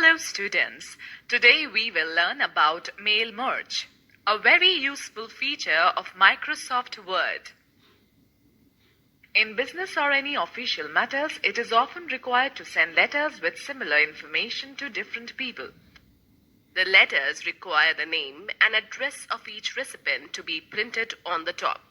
Hello students, today we will learn about mail merge, a very useful feature of Microsoft Word. In business or any official matters, it is often required to send letters with similar information to different people. The letters require the name and address of each recipient to be printed on the top.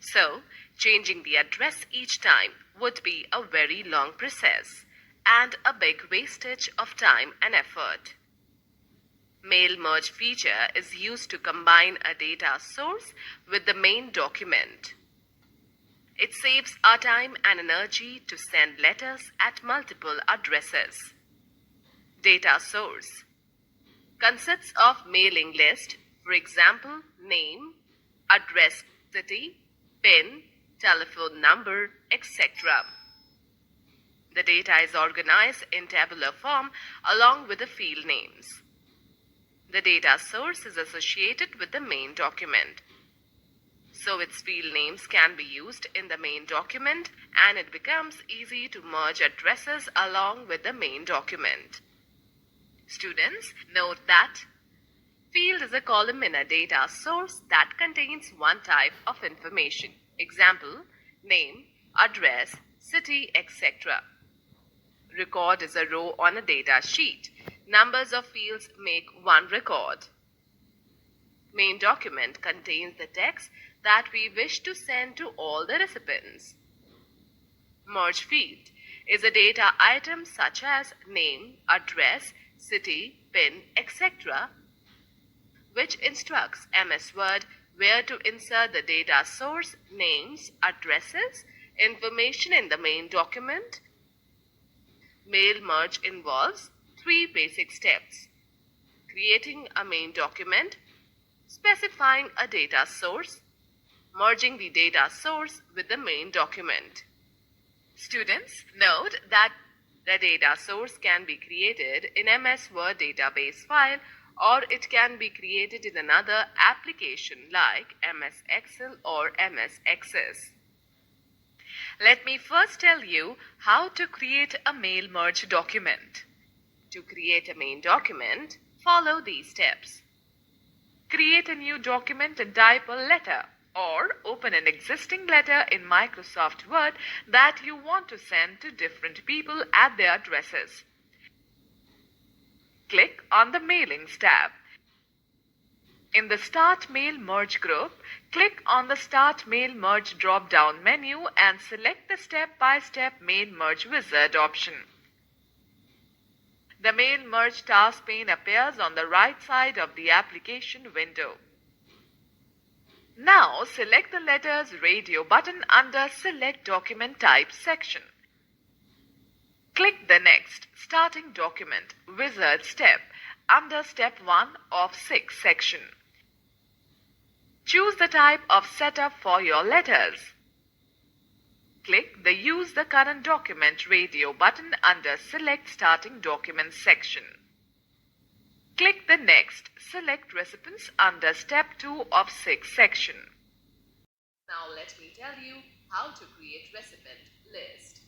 So, changing the address each time would be a very long process and a big wastage of time and effort. Mail merge feature is used to combine a data source with the main document. It saves our time and energy to send letters at multiple addresses. Data source consists of mailing list, for example, name, address, city, PIN, telephone number, etc. The data is organized in tabular form along with the field names. The data source is associated with the main document, so its field names can be used in the main document and it becomes easy to merge addresses along with the main document. Students, note that field is a column in a data source that contains one type of information. Example, name, address, city, etc. Record is a row on a data sheet. Numbers of fields make one record. Main document contains the text that we wish to send to all the recipients. Merge field is a data item such as name, address, city, PIN, etc., which instructs MS Word where to insert the data source, names, addresses, information in the main document. Mail merge involves three basic steps: creating a main document, specifying a data source, merging the data source with the main document. Students, note that the data source can be created in MS Word database file or it can be created in another application like MS Excel or MS Access. Let me first tell you how to create a mail merge document. To create a main document, follow these steps. Create a new document and type a letter, or open an existing letter in Microsoft Word that you want to send to different people at their addresses. Click on the Mailings tab. In the Start Mail Merge group, click on the Start Mail Merge drop-down menu and select the Step-by-Step Mail Merge Wizard option. The Mail Merge task pane appears on the right side of the application window. Now select the letters radio button under Select Document Type section. Click the Next Starting Document Wizard step under Step 1 of 6 section. Choose the type of setup for your letters. Click the Use the Current Document radio button under Select Starting Document section. Click the Next Select Recipients under Step 2 of 6 section. Now let me tell you how to create recipient list.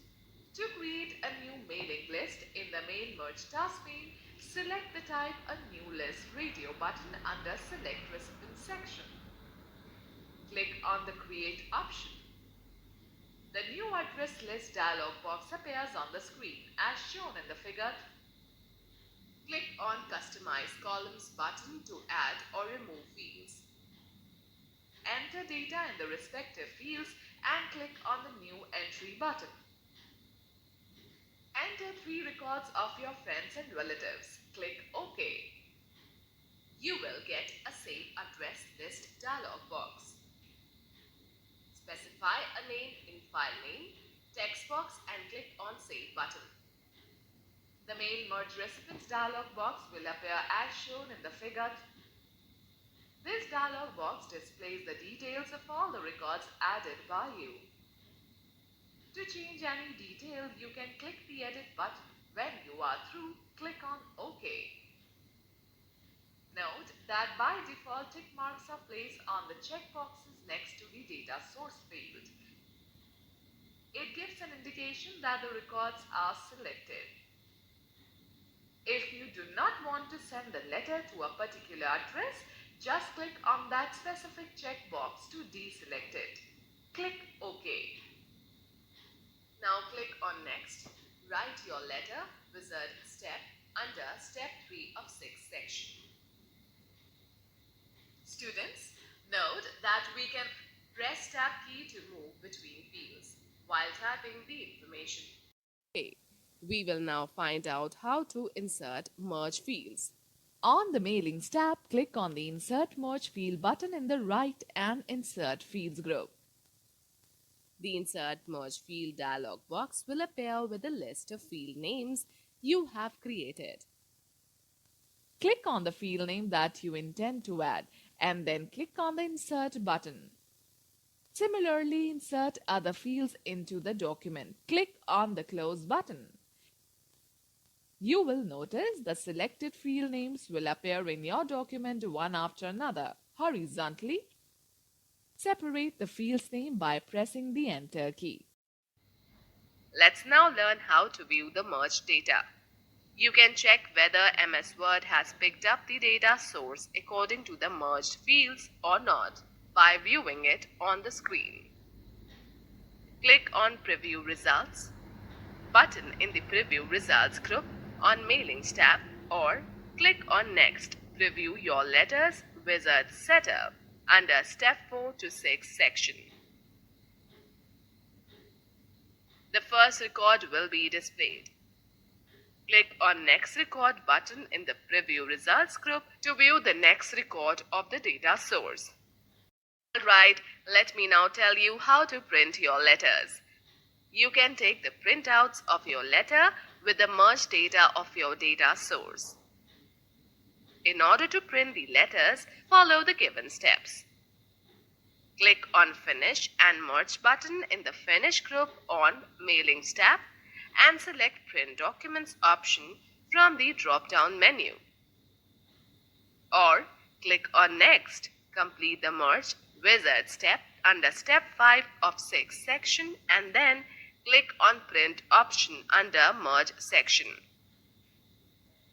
To create a new mailing list in the Mail Merge task pane, select the Type a New List radio button under Select Recipient section. Click on the Create option. The New Address List dialog box appears on the screen as shown in the figure. Click on Customize Columns button to add or remove fields. Enter data in the respective fields and click on the New Entry button. Enter 3 records of your friends and relatives. Click OK. You will get a Save Address List dialog box. Specify a name in File Name text box and click on Save button. The Mail Merge Recipients dialog box will appear as shown in the figure. This dialog box displays the details of all the records added by you. To change any detail, you can click the Edit button. When you are through, click on OK. Note that by default tick marks are placed on the checkboxes next to the data source field. It gives an indication that the records are selected. want to send the letter to a particular address, just click on that specific checkbox to deselect it. Click OK. Now click on Next. Write your letter, wizard step under step 3 of 6 section. Students, note that we can press tab key to move between fields while typing the information. Okay, we will now find out how to insert merge fields. On the Mailings tab, click on the Insert Merge Field button in the right and Insert Fields group. The Insert Merge Field dialog box will appear with a list of field names you have created. Click on the field name that you intend to add and then click on the Insert button. Similarly, insert other fields into the document. Click on the Close button. You will notice the selected field names will appear in your document one after another, horizontally. Separate the field's name by pressing the Enter key. Let's now learn how to view the merged data. You can check whether MS Word has picked up the data source according to the merged fields or not by viewing it on the screen. Click on Preview Results button in the Preview Results group on Mailings tab or click on Next. Preview your letters wizard setup under Step 4 to 6 section. The first record will be displayed. Click on Next Record button in the Preview Results group to view the next record of the data source. Alright, let me now tell you how to print your letters. You can take the printouts of your letter with the merged data of your data source. In order to print the letters, follow the given steps. Click on Finish and Merge button in the Finish group on Mailings tab and select Print Documents option from the drop-down menu. Or click on Next, complete the merge wizard step under Step 5 of 6 section and then click on Print option under Merge section.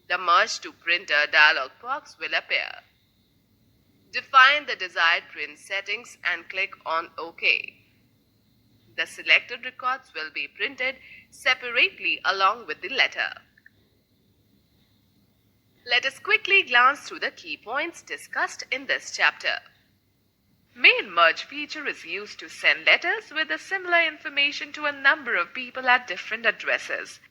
The Merge to Printer dialog box will appear. Define the desired print settings and click on OK. The selected records will be printed separately along with the letter. Let us quickly glance through the key points discussed in this chapter. Mail merge feature is used to send letters with a similar information to a number of people at different addresses.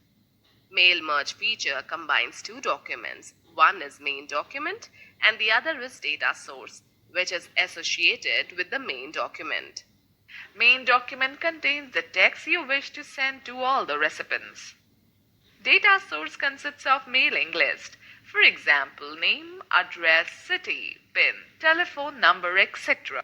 Mail merge feature combines two documents. One is main document and the other is data source, which is associated with the main document. Main document contains the text you wish to send to all the recipients. Data source consists of mailing list, for example, name, address, city, PIN, telephone number, etc.